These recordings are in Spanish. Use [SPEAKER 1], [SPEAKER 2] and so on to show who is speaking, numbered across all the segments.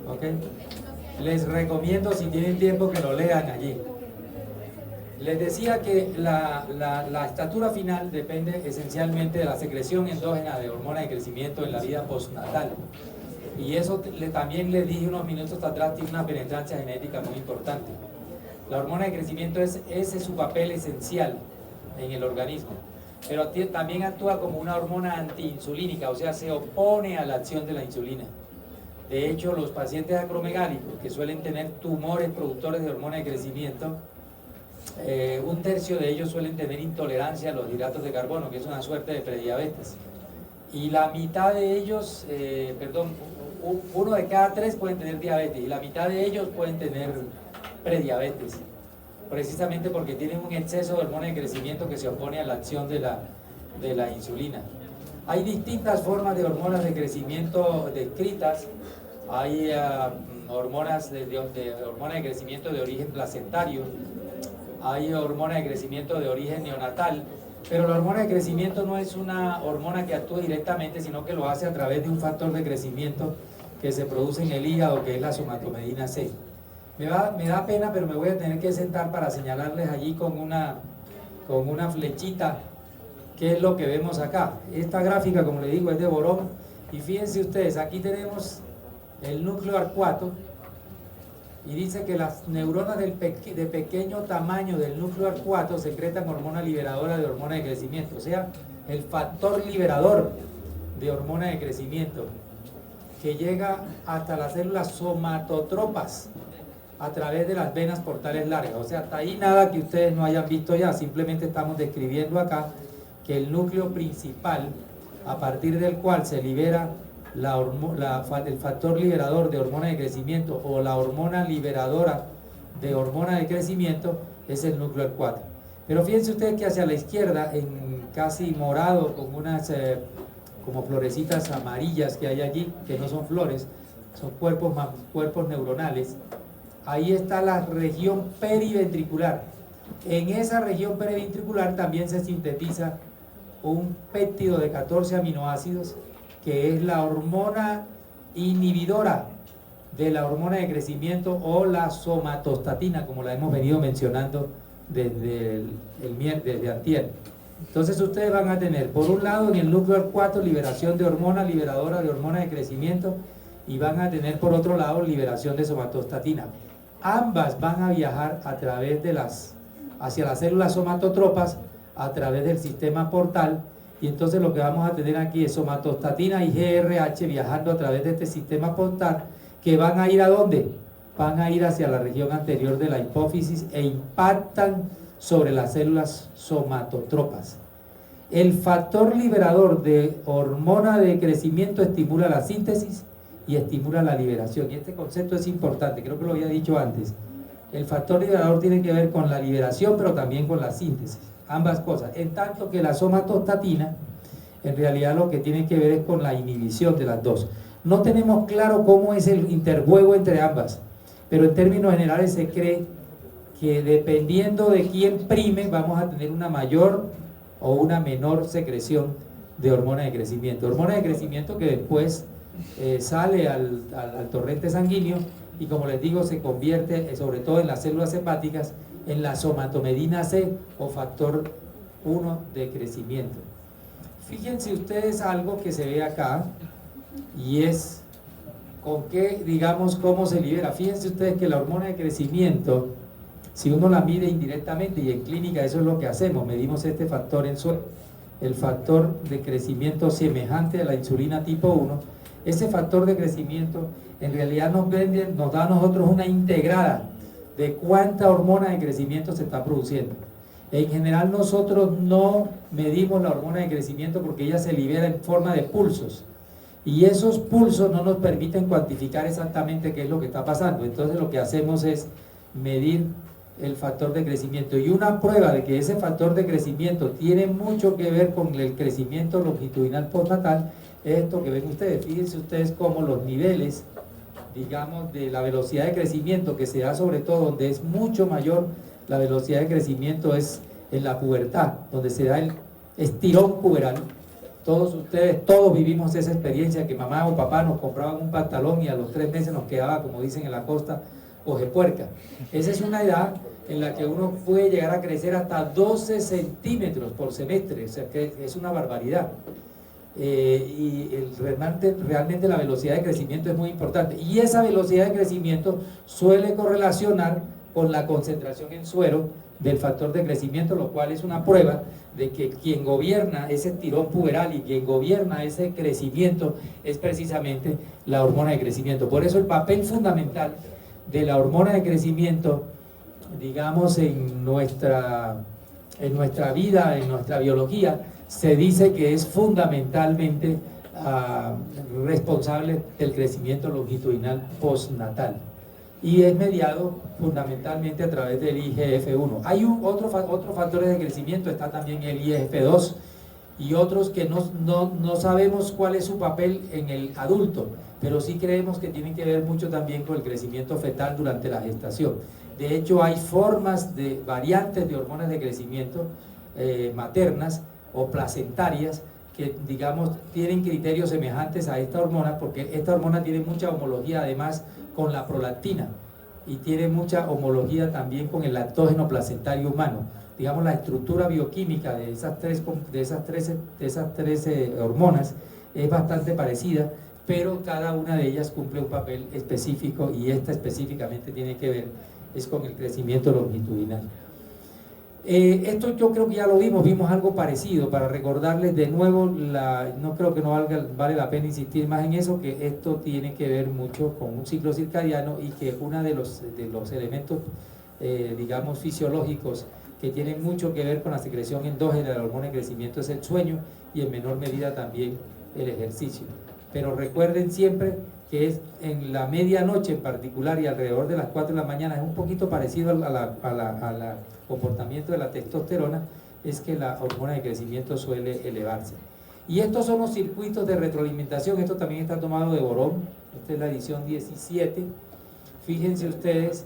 [SPEAKER 1] ¿ok? Les recomiendo, si tienen tiempo, que lo lean allí. Les decía que la estatura final depende esencialmente de la secreción endógena de hormona de crecimiento en la vida postnatal. Y eso también les dije unos minutos atrás, tiene una penetrancia genética muy importante. La hormona de crecimiento ese es su papel esencial en el organismo, pero también actúa como una hormona antiinsulínica, o sea, se opone a la acción de la insulina. De hecho, los pacientes acromegálicos que suelen tener tumores productores de hormona de crecimiento, un tercio de ellos suelen tener intolerancia a los hidratos de carbono, que es una suerte de prediabetes. Y la mitad de ellos, uno de cada tres pueden tener diabetes y la mitad de ellos pueden tener prediabetes, precisamente porque tienen un exceso de hormona de crecimiento que se opone a la acción de la insulina. Hay distintas formas de hormonas de crecimiento descritas. Hay hormonas hormona de crecimiento de origen placentario, hay hormona de crecimiento de origen neonatal, pero la hormona de crecimiento no es una hormona que actúa directamente, sino que lo hace a través de un factor de crecimiento que se produce en el hígado, que es la somatomedina C. Me da pena, pero me voy a tener que sentar para señalarles allí con una flechita qué es lo que vemos acá. Esta gráfica, como le digo, es de Borón, y fíjense ustedes, aquí tenemos el núcleo arcuato, y dice que las neuronas de pequeño tamaño del núcleo arcuato secretan hormona liberadora de hormona de crecimiento, o sea, el factor liberador de hormona de crecimiento, que llega hasta las células somatotropas a través de las venas portales largas. O sea, hasta ahí nada que ustedes no hayan visto ya, simplemente estamos describiendo acá que el núcleo principal, a partir del cual se libera el factor liberador de hormona de crecimiento o la hormona liberadora de hormona de crecimiento, es el núcleo arcuato. Pero fíjense ustedes que hacia la izquierda, en casi morado, con unas como florecitas amarillas que hay allí, que no son flores, son cuerpos neuronales, ahí está la región periventricular. En esa región periventricular también se sintetiza un péptido de 14 aminoácidos, que es la hormona inhibidora de la hormona de crecimiento, o la somatostatina, como la hemos venido mencionando desde antier. Entonces ustedes van a tener, por un lado, en el núcleo arcuato, liberación de hormona liberadora de hormona de crecimiento, y van a tener por otro lado liberación de somatostatina. Ambas van a viajar a través hacia las células somatotropas a través del sistema portal, y entonces lo que vamos a tener aquí es somatostatina y GRH viajando a través de este sistema portal, que van a ir ¿a dónde? Van a ir hacia la región anterior de la hipófisis e impactan sobre las células somatotropas. El factor liberador de hormona de crecimiento estimula la síntesis y estimula la liberación, y este concepto es importante, creo que lo había dicho antes. El factor liberador tiene que ver con la liberación, pero también con la síntesis, ambas cosas, en tanto que la somatostatina en realidad lo que tiene que ver es con la inhibición de las dos. No tenemos claro cómo es el interjuego entre ambas, pero en términos generales se cree que dependiendo de quién prime, vamos a tener una mayor o una menor secreción de hormona de crecimiento. Hormona de crecimiento que después sale al torrente sanguíneo y, como les digo, se convierte, sobre todo en las células hepáticas, en la somatomedina C, o factor 1 de crecimiento. Fíjense ustedes algo que se ve acá, y es con qué, digamos, cómo se libera. Fíjense ustedes que la hormona de crecimiento, si uno la mide indirectamente, y en clínica eso es lo que hacemos, medimos este factor en suero, el factor de crecimiento semejante a la insulina tipo 1, ese factor de crecimiento en realidad nos da a nosotros una integrada de cuánta hormona de crecimiento se está produciendo. En general nosotros no medimos la hormona de crecimiento porque ella se libera en forma de pulsos, y esos pulsos no nos permiten cuantificar exactamente qué es lo que está pasando. Entonces lo que hacemos es medir el factor de crecimiento, y una prueba de que ese factor de crecimiento tiene mucho que ver con el crecimiento longitudinal postnatal es esto que ven ustedes. Fíjense ustedes cómo los niveles, digamos, de la velocidad de crecimiento que se da, sobre todo donde es mucho mayor la velocidad de crecimiento, es en la pubertad, donde se da el estirón puberal. Todos ustedes, todos vivimos esa experiencia que mamá o papá nos compraban un pantalón y a los 3 meses nos quedaba, como dicen en la costa, ojepuerca. Esa es una edad en la que uno puede llegar a crecer hasta 12 centímetros por semestre, o sea que es una barbaridad. Realmente la velocidad de crecimiento es muy importante, y esa velocidad de crecimiento suele correlacionar con la concentración en suero del factor de crecimiento, lo cual es una prueba de que quien gobierna ese tirón puberal y quien gobierna ese crecimiento es precisamente la hormona de crecimiento. Por eso el papel fundamental de la hormona de crecimiento, digamos, en nuestra vida, en nuestra biología, se dice que es fundamentalmente responsable del crecimiento longitudinal postnatal, y es mediado fundamentalmente a través del IGF-1. Hay otros factores de crecimiento, está también el IGF-2 y otros que no sabemos cuál es su papel en el adulto, pero sí creemos que tienen que ver mucho también con el crecimiento fetal durante la gestación. De hecho, hay formas de variantes de hormonas de crecimiento maternas o placentarias que, digamos, tienen criterios semejantes a esta hormona, porque esta hormona tiene mucha homología además con la prolactina y tiene mucha homología también con el lactógeno placentario humano. Digamos, la estructura bioquímica de esas 13 hormonas es bastante parecida, pero cada una de ellas cumple un papel específico, y esta específicamente tiene que ver es con el crecimiento longitudinal. Esto yo creo que ya lo vimos algo parecido. Para recordarles de nuevo, no creo que vale la pena insistir más en eso, que esto tiene que ver mucho con un ciclo circadiano, y que uno de los elementos, digamos, fisiológicos que tienen mucho que ver con la secreción endógena de la hormona de crecimiento es el sueño, y en menor medida también el ejercicio. Pero recuerden siempre que es en la medianoche en particular y alrededor de las 4 de la mañana, es un poquito parecido al comportamiento de la testosterona, es que la hormona de crecimiento suele elevarse. Y estos son los circuitos de retroalimentación. Esto también está tomado de Borón, esta es la edición 17. Fíjense ustedes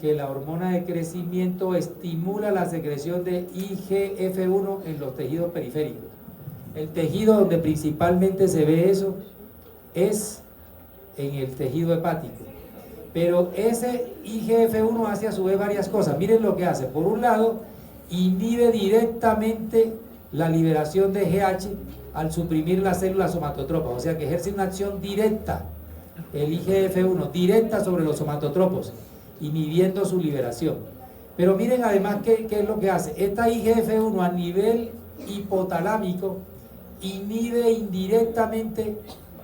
[SPEAKER 1] que la hormona de crecimiento estimula la secreción de IGF-1 en los tejidos periféricos. El tejido donde principalmente se ve eso es en el tejido hepático, pero ese IGF-1 hace a su vez varias cosas. Miren lo que hace. Por un lado, inhibe directamente la liberación de GH al suprimir las células somatotropas, o sea que ejerce una acción directa, el IGF-1, directa sobre los somatotropos, inhibiendo su liberación. Pero miren además qué es lo que hace. Esta IGF-1 a nivel hipotalámico inhibe indirectamente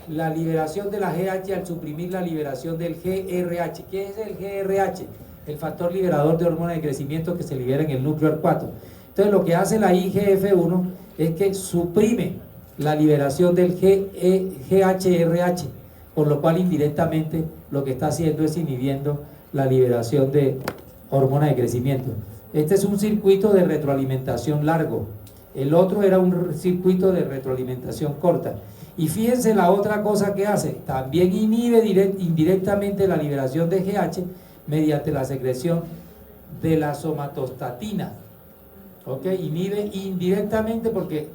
[SPEAKER 1] la liberación de la GH al suprimir la liberación del GRH. ¿Qué es el GRH? El factor liberador de hormona de crecimiento que se libera en el núcleo R4. Entonces lo que hace la IGF-1 es que suprime la liberación del GHRH, por lo cual indirectamente lo que está haciendo es inhibiendo la liberación de hormona de crecimiento. Este es un circuito de retroalimentación largo, el otro era un circuito de retroalimentación corta. Y fíjense la otra cosa que hace, también inhibe indirectamente la liberación de GH mediante la secreción de la somatostatina. ¿Ok? Inhibe indirectamente porque,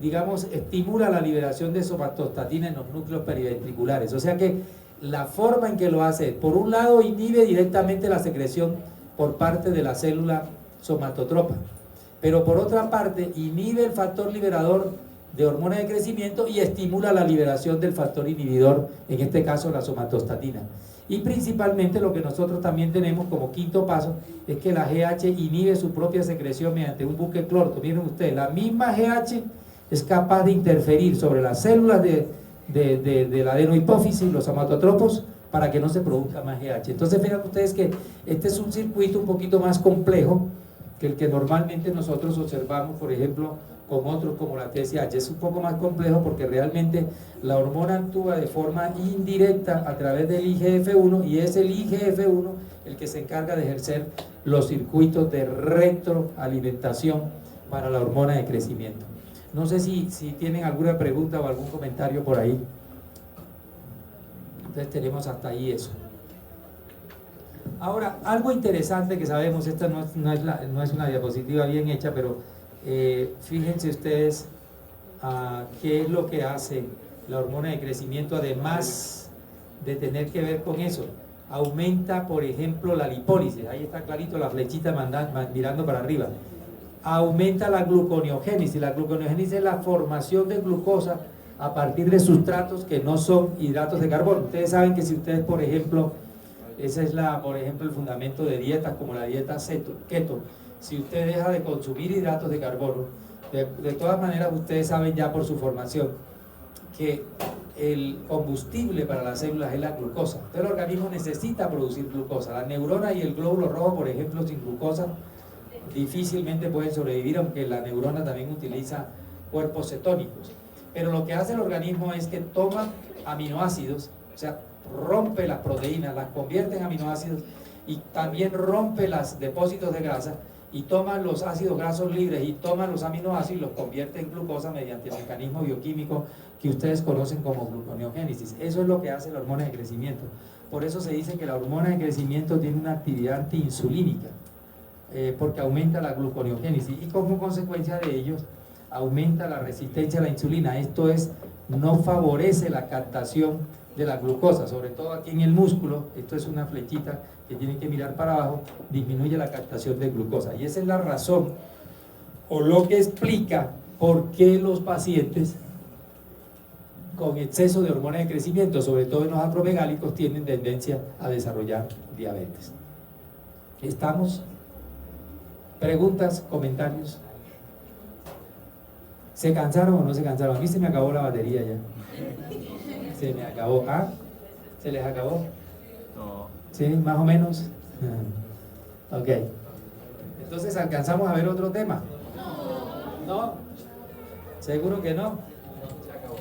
[SPEAKER 1] digamos, estimula la liberación de somatostatina en los núcleos periventriculares. O sea que la forma en que lo hace, por un lado, inhibe directamente la secreción por parte de la célula somatotropa, pero por otra parte, inhibe el factor liberador de hormona de crecimiento y estimula la liberación del factor inhibidor, en este caso la somatostatina. Y principalmente lo que nosotros también tenemos como quinto paso es que la GH inhibe su propia secreción mediante un buque clorto. Miren ustedes, la misma GH es capaz de interferir sobre las células de la adenohipófisis, los somatotropos, para que no se produzca más GH. Entonces fíjense ustedes que este es un circuito un poquito más complejo que el que normalmente nosotros observamos, por ejemplo, con otros como la TSH. Es un poco más complejo porque realmente la hormona actúa de forma indirecta a través del IGF-1, y es el IGF-1 el que se encarga de ejercer los circuitos de retroalimentación para la hormona de crecimiento. No sé si tienen alguna pregunta o algún comentario por ahí. Entonces tenemos hasta ahí eso. Ahora, algo interesante que sabemos, esta no es una diapositiva bien hecha, pero fíjense ustedes ¿qué es lo que hace la hormona de crecimiento además de tener que ver con eso? Aumenta, por ejemplo, la lipólisis. Ahí está clarito la flechita mirando para arriba. Aumenta la gluconeogénesis. La gluconeogénesis es la formación de glucosa a partir de sustratos que no son hidratos de carbono. Ustedes saben que si ustedes, por ejemplo, ese es por ejemplo, el fundamento de dietas como la dieta keto. Si usted deja de consumir hidratos de carbono, de todas maneras ustedes saben ya por su formación que el combustible para las células es la glucosa. Entonces el organismo necesita producir glucosa. La neurona y el glóbulo rojo, por ejemplo, sin glucosa difícilmente pueden sobrevivir, aunque la neurona también utiliza cuerpos cetónicos. Pero lo que hace el organismo es que toma aminoácidos, o sea, rompe las proteínas, las convierte en aminoácidos y también rompe los depósitos de grasa y toma los ácidos grasos libres y toma los aminoácidos y los convierte en glucosa mediante el mecanismo bioquímico que ustedes conocen como gluconeogénesis. Eso es lo que hace la hormona de crecimiento. Por eso se dice que la hormona de crecimiento tiene una actividad antiinsulínica, porque aumenta la gluconeogénesis y como consecuencia de ello aumenta la resistencia a la insulina. Esto es, no favorece la captación de la glucosa, sobre todo aquí en el músculo. Esto es una flechita que tienen que mirar para abajo, disminuye la captación de glucosa y esa es la razón o lo que explica por qué los pacientes con exceso de hormona de crecimiento, sobre todo en los acromegálicos, tienen tendencia a desarrollar diabetes. ¿Estamos? ¿Preguntas? ¿Comentarios? ¿Se cansaron o no se cansaron? A mí se me acabó la batería ya. Se me acabó. ¿Ah? ¿Se les acabó?
[SPEAKER 2] No.
[SPEAKER 1] ¿Sí? ¿Más o menos? Ok. Entonces, ¿alcanzamos a ver otro tema? ¿No? ¿Seguro que no? Se acabó.